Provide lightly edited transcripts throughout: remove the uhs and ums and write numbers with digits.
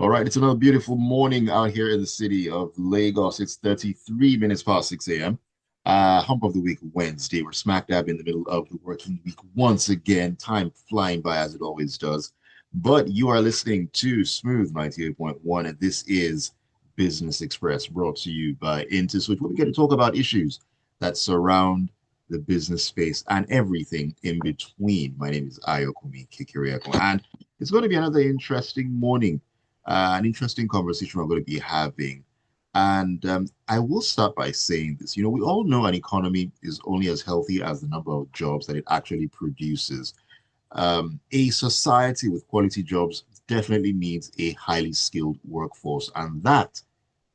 All right, it's another beautiful morning out here in the city of Lagos. It's 33 minutes past 6 a.m. Hump of the week Wednesday. We're smack dab in the middle of the working week once again. Time flying by as it always does. But you are listening to Smooth 98.1, and this is Business Express brought to you by InterSwitch, where we get to talk about issues that surround the business space and everything in between. My name is Ayokunmi Kikiriako, and it's going to be another interesting morning, an interesting conversation we're going to be having. And I will start by saying this. We all know an economy is only as healthy as the number of jobs that it actually produces. A society with quality jobs definitely needs a highly skilled workforce, and that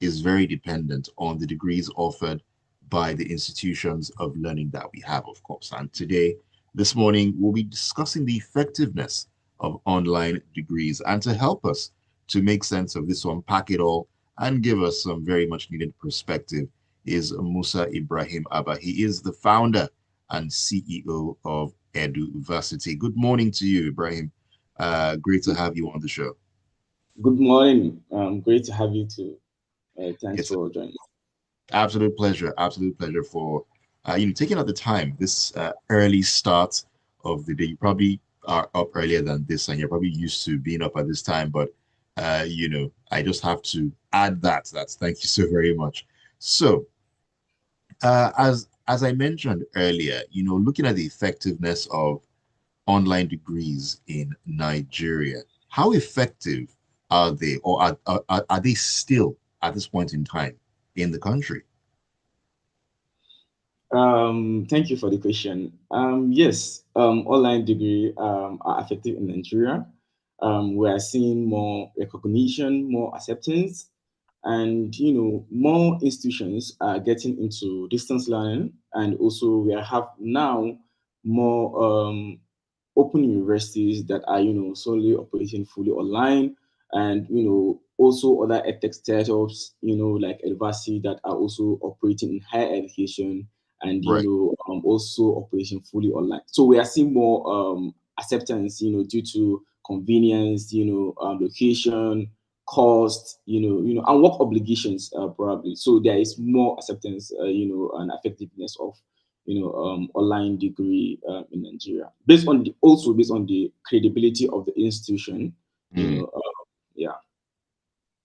is very dependent on the degrees offered by the institutions of learning that we have, of course. And today, this morning, we'll be discussing the effectiveness of online degrees. And to help us to make sense of this, unpack it all, and give us some very much needed perspective is Musa Ibrahim Abbah. He is the founder and CEO of Eduvacity. Good morning to you, Ibrahim. Great to have you on the show. Good morning. Great to have you too. Thanks It's an for joining. absolute pleasure for taking out the time this early start of the day. You probably are up earlier than this, and you're probably used to being up at this time. But I just have to add that. That's thank you so very much. So, as I mentioned earlier, looking at the effectiveness of online degrees in Nigeria, how effective are they, or are they still at this point in time in the country? Thank you for the question. Yes, online degree are effective in Nigeria. We are seeing more recognition, more acceptance, and more institutions are getting into distance learning, and also we have now more open universities that are solely operating fully online, and also other edtech startups like Eduvacity that are also operating in higher education, and Right. also operating fully online. So we are seeing more acceptance due to convenience, location, cost, and work obligations, probably. So there is more acceptance, and effectiveness of online degree in Nigeria, based on the credibility of the institution. You Mm. know, yeah.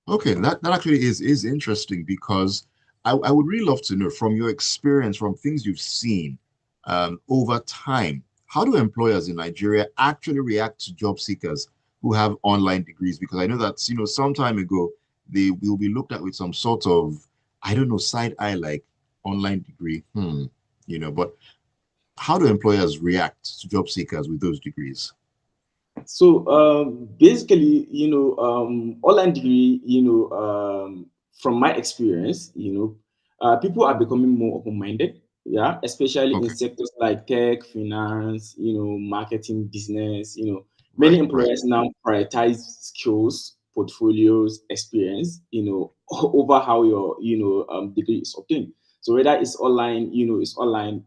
Okay, that actually is interesting because I would really love to know from your experience, from things you've seen over time, how do employers in Nigeria actually react to job seekers who have online degrees? Because I know that, some time ago, they will be looked at with some sort of, I don't know, side eye like online degree. But how do employers react to job seekers with those degrees? So basically, online degree, from my experience, people are becoming more open-minded. Yeah, especially in Okay, sectors like tech, finance, marketing, business. Many right, right. employers now prioritize skills, portfolios, experience, over how your degree is obtained. So whether it's online, it's online,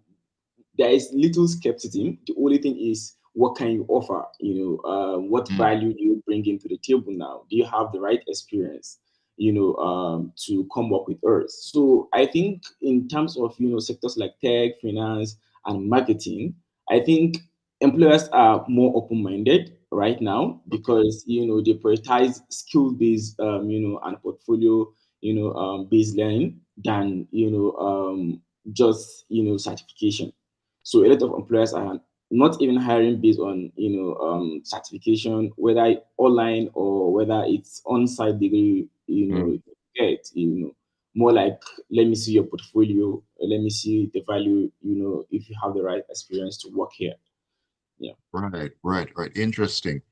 there is little skepticism. The only thing is, what can you offer? What Mm, value do you bring into the table now? Do you have the right experience? To come up with Earth. So I think in terms of sectors like tech, finance, and marketing, I think employers are more open-minded right now okay. because they prioritize skill-based and portfolio based learning than just certification. So a lot of employers are not even hiring based on certification, whether online or whether it's on-site degree. Mm. Get more like, let me see your portfolio, let me see the value. If you have the right experience to work here. Yeah. Right, right, right. Interesting.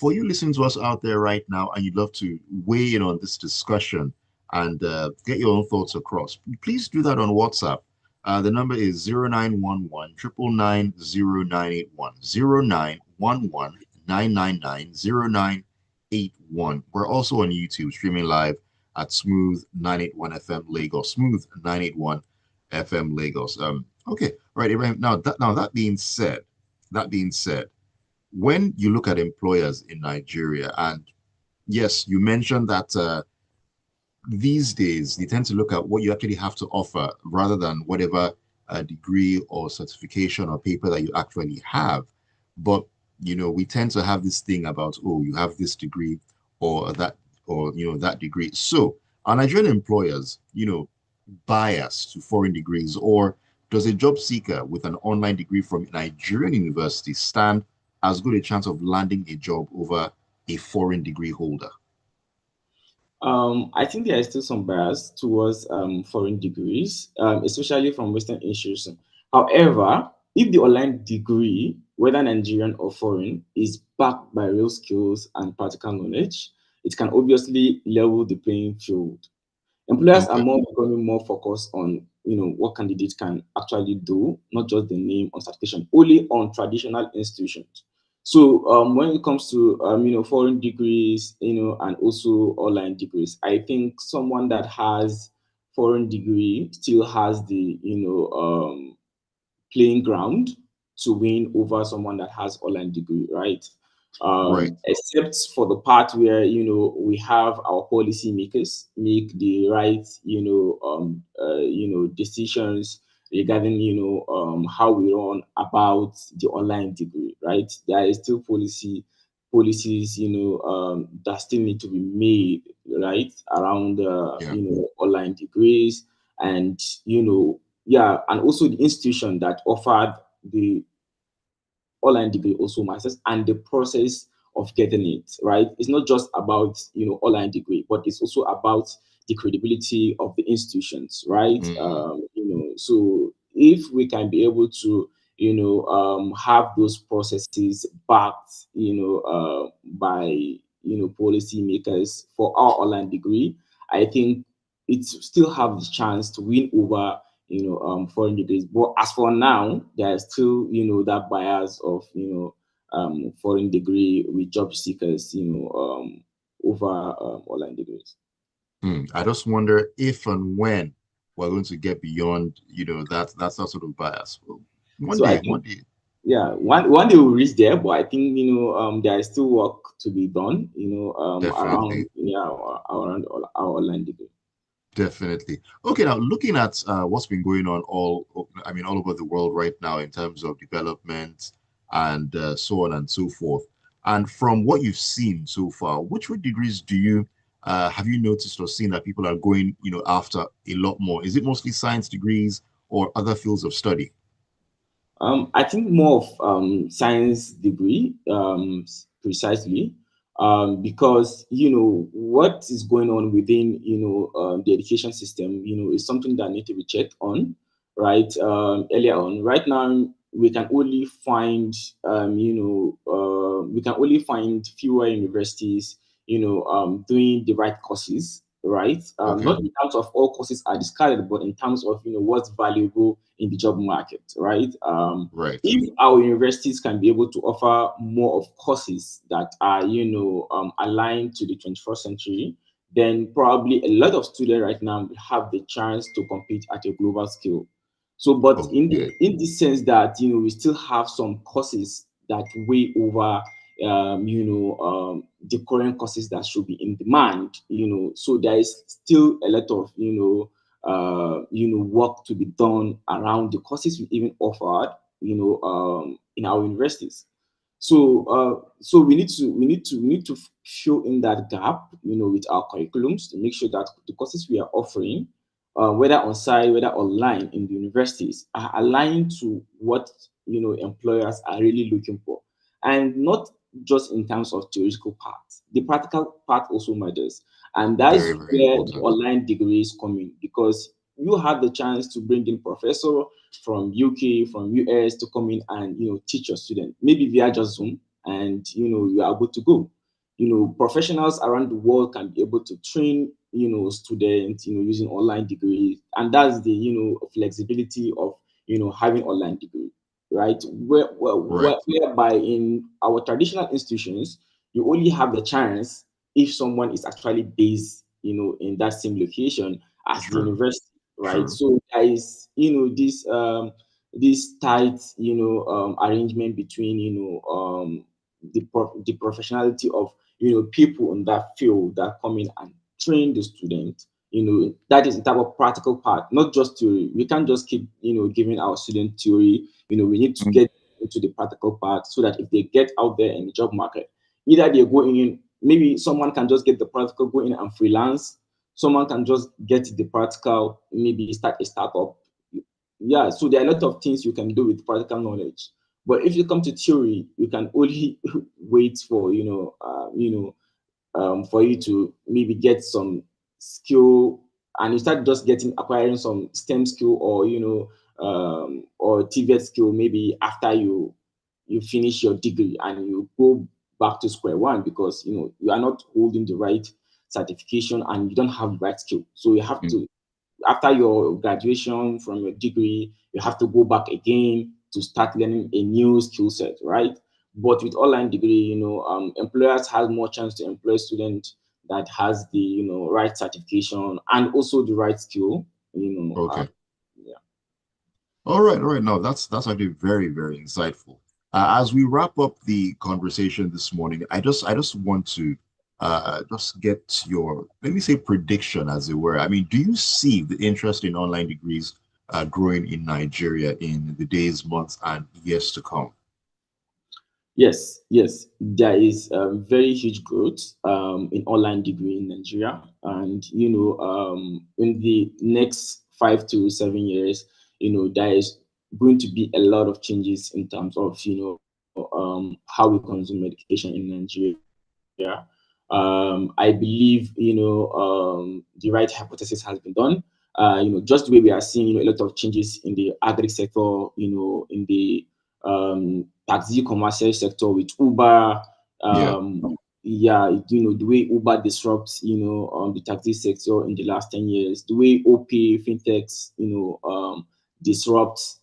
For you listening to us out there right now, and you'd love to weigh in on this discussion and get your own thoughts across, please do that on WhatsApp. The number is 0911 999 We're also on YouTube, streaming live at Smooth 981 FM Lagos. Smooth 981 FM Lagos. Okay, right, Ibrahim. Now that being said, when you look at employers in Nigeria, and yes, you mentioned that these days they tend to look at what you actually have to offer rather than whatever degree or certification or paper that you actually have. But we tend to have this thing about, oh, you have this degree or that, or that degree. So are Nigerian employers, biased to foreign degrees, or does a job seeker with an online degree from Nigerian university stand as good a chance of landing a job over a foreign degree holder? I think there is still some bias towards foreign degrees, especially from Western institutions. However, if the online degree, whether Nigerian or foreign, is backed by real skills and practical knowledge, it can obviously level the playing field. Employers are Okay. more becoming more focused on what candidates can actually do, not just the name or certification, only on traditional institutions. So when it comes to foreign degrees, and also online degrees, I think someone that has foreign degree still has the playing ground to win over someone that has online degree, right? Right. Except for the part where we have our policy makers make the right decisions regarding how we run about the online degree, right? There is still policies that still need to be made, right, around Yeah. online degrees. And yeah, and also the institution that offered the online degree also matters, and the process of getting it right. It's not just about online degree, but it's also about the credibility of the institutions, right? Mm, So if we can be able to have those processes backed by policymakers for our online degree, I think it still have the chance to win over foreign degrees. But as for now, there is still that bias of foreign degree with job seekers over online degrees. I just wonder if and when we're going to get beyond, that's that sort of bias. Well, one So I day, one think, day, yeah, one day we'll reach there, but I think there is still work to be done definitely, around around our online degree. definitely. Okay, now looking at what's been going on I mean, all over the world right now in terms of development and so on and so forth. And from what you've seen so far, which degrees do you have you noticed or seen that people are going, after a lot more? Is it mostly science degrees or other fields of study? I think more of science degree, precisely, because what is going on within the education system, is something that need to be checked on, right? Earlier on, right now we can only find we can only find fewer universities, doing the right courses, right? Okay, Not in terms of all courses are discarded, but in terms of what's valuable in the job market, right? right. If our universities can be able to offer more of courses that are aligned to the 21st century, then probably a lot of students right now have the chance to compete at a global scale. So, but Okay, in this sense that we still have some courses that way over the current courses that should be in demand. So there is still a lot of work to be done around the courses we even offered in our universities. So we need to fill in that gap with our curriculums to make sure that the courses we are offering, whether on site, whether online in the universities, are aligned to what employers are really looking for, and not just in terms of theoretical part. The practical part also matters, and very, that's very where the important. online degrees come in, because you have the chance to bring in professor from UK, from US to come in and teach your student, maybe via just Zoom, and you are good to go. Professionals around the world can be able to train students using online degrees, and that's the flexibility of having online degree, right? Right, Whereby in our traditional institutions, you only have the chance if someone is actually based in that same location as the true, university, right? true. So there is this tight arrangement between the professionality of people in that field that come in and train the student. That is the type of practical part, not just theory. We can't just keep, giving our student theory. We need to Mm. get into the practical part so that if they get out there in the job market, either they go in, maybe someone can just get the practical, go in and freelance. Someone can just get the practical, maybe start a startup. Yeah, so there are a lot of things you can do with practical knowledge. But if you come to theory, you can only wait for for you to maybe get some skill, and you start just getting acquiring some STEM skill, or or TVET skill, maybe after you finish your degree and you go back to square one, because you are not holding the right certification and you don't have the right skill. So you have Mm. to, after your graduation from your degree, you have to go back again to start learning a new skill set, right? But with online degree, employers have more chance to employ students that has the right certification and also the right skill. Okay. Yeah. All right, all right. No, that's actually very, very insightful. As we wrap up the conversation this morning, I just want to just get your, let me say, prediction, as it were. I mean, do you see the interest in online degrees growing in Nigeria in the days, months, and years to come? Yes, yes, there is very huge growth in online degree in Nigeria, and in the next 5 to 7 years, there is going to be a lot of changes in terms of how we consume education in Nigeria. I believe the right hypothesis has been done. Just the way we are seeing a lot of changes in the agri sector, in the taxi commercial sector with Uber. Yeah, Yeah, the way Uber disrupts the taxi sector in the last 10 years, the way OP fintechs disrupt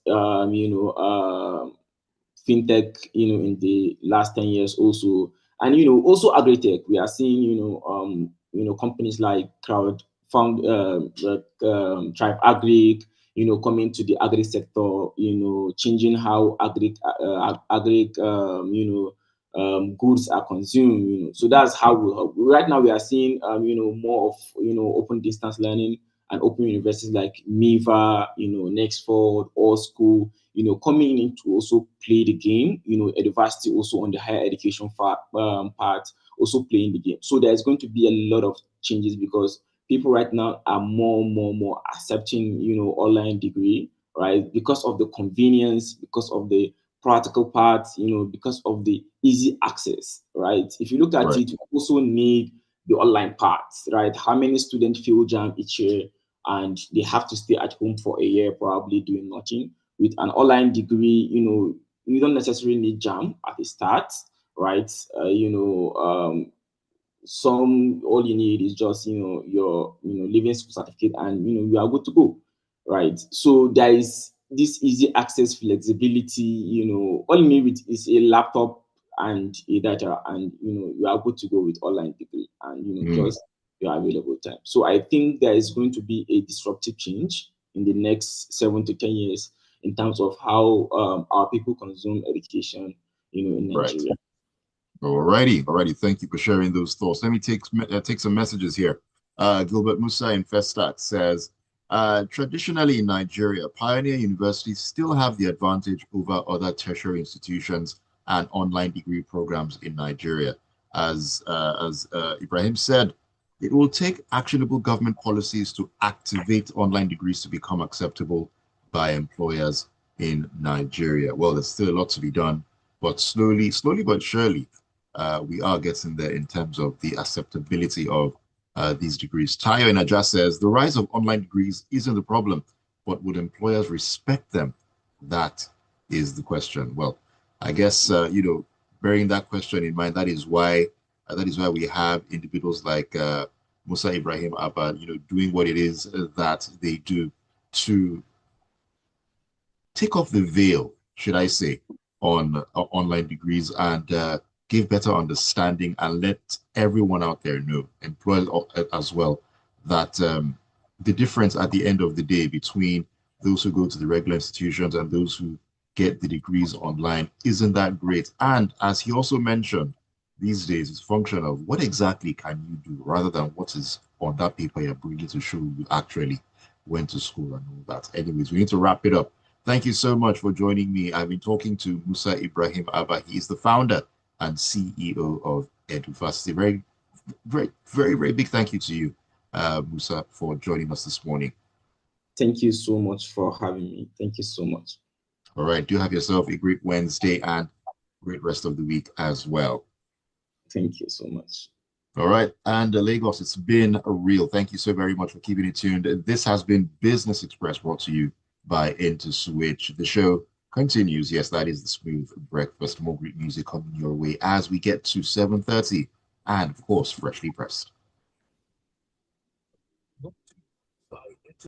fintech in the last 10 years also. And also agri-tech, we are seeing companies like crowd found tribe agri coming to the agri sector, changing how agri goods are consumed. So that's how right now we are seeing more of open distance learning and open universities like Miva, Nextford, or school, coming in to also play the game. Eduvacity also on the higher education part, also playing the game. So there's going to be a lot of changes because people right now are more accepting, online degree, right? Because of the convenience, because of the practical part, because of the easy access, right? If you look at right. it, you also need the online parts, right? How many students feel jam each year and they have to stay at home for a year, probably doing nothing? With an online degree, you don't necessarily need jam at the start, right? Some all you need is just your living school certificate, and you are good to go, right? So there is this easy access flexibility. All you need is a laptop and a data, and you are good to go with online degree, and Mm. just your available time. So I think there is going to be a disruptive change in the next 7 to 10 years in terms of how our people consume education in Right. Nigeria. Alrighty, alrighty. Thank you for sharing those thoughts. Let me take some messages here. Gilbert Musa in Festac says, traditionally in Nigeria, pioneer universities still have the advantage over other tertiary institutions and online degree programs in Nigeria. As Ibrahim said, it will take actionable government policies to activate online degrees to become acceptable by employers in Nigeria. Well, there's still a lot to be done, but slowly but surely we are getting there in terms of the acceptability of these degrees. Tayo in Aja says the rise of online degrees isn't the problem, but would employers respect them? That is the question. Well, I guess bearing that question in mind, that is why we have individuals like Musa Ibrahim Abbah, doing what it is that they do to take off the veil, should I say, on online degrees and give better understanding and let everyone out there know, employers as well, that the difference at the end of the day between those who go to the regular institutions and those who get the degrees online isn't that great. And as he also mentioned, these days is a function of what exactly can you do rather than what is on that paper you're bringing to show you actually went to school and all that. Anyways, we need to wrap it up. Thank you so much for joining me. I've been talking to Musa Ibrahim Abbah. He is the founder and CEO of Eduvacity. Very big thank you to you, Musa, for joining us this morning. Thank you so much for having me. Thank you so much. All right. Do have yourself a great Wednesday and great rest of the week as well. Thank you so much. All right. And Lagos, it's been a real. Thank you so very much for keeping it tuned. This has been Business Express brought to you by IntoSwitch. The show continues. Yes, that is the smooth breakfast. More great music coming your way as we get to 7:30 and, of course, freshly pressed.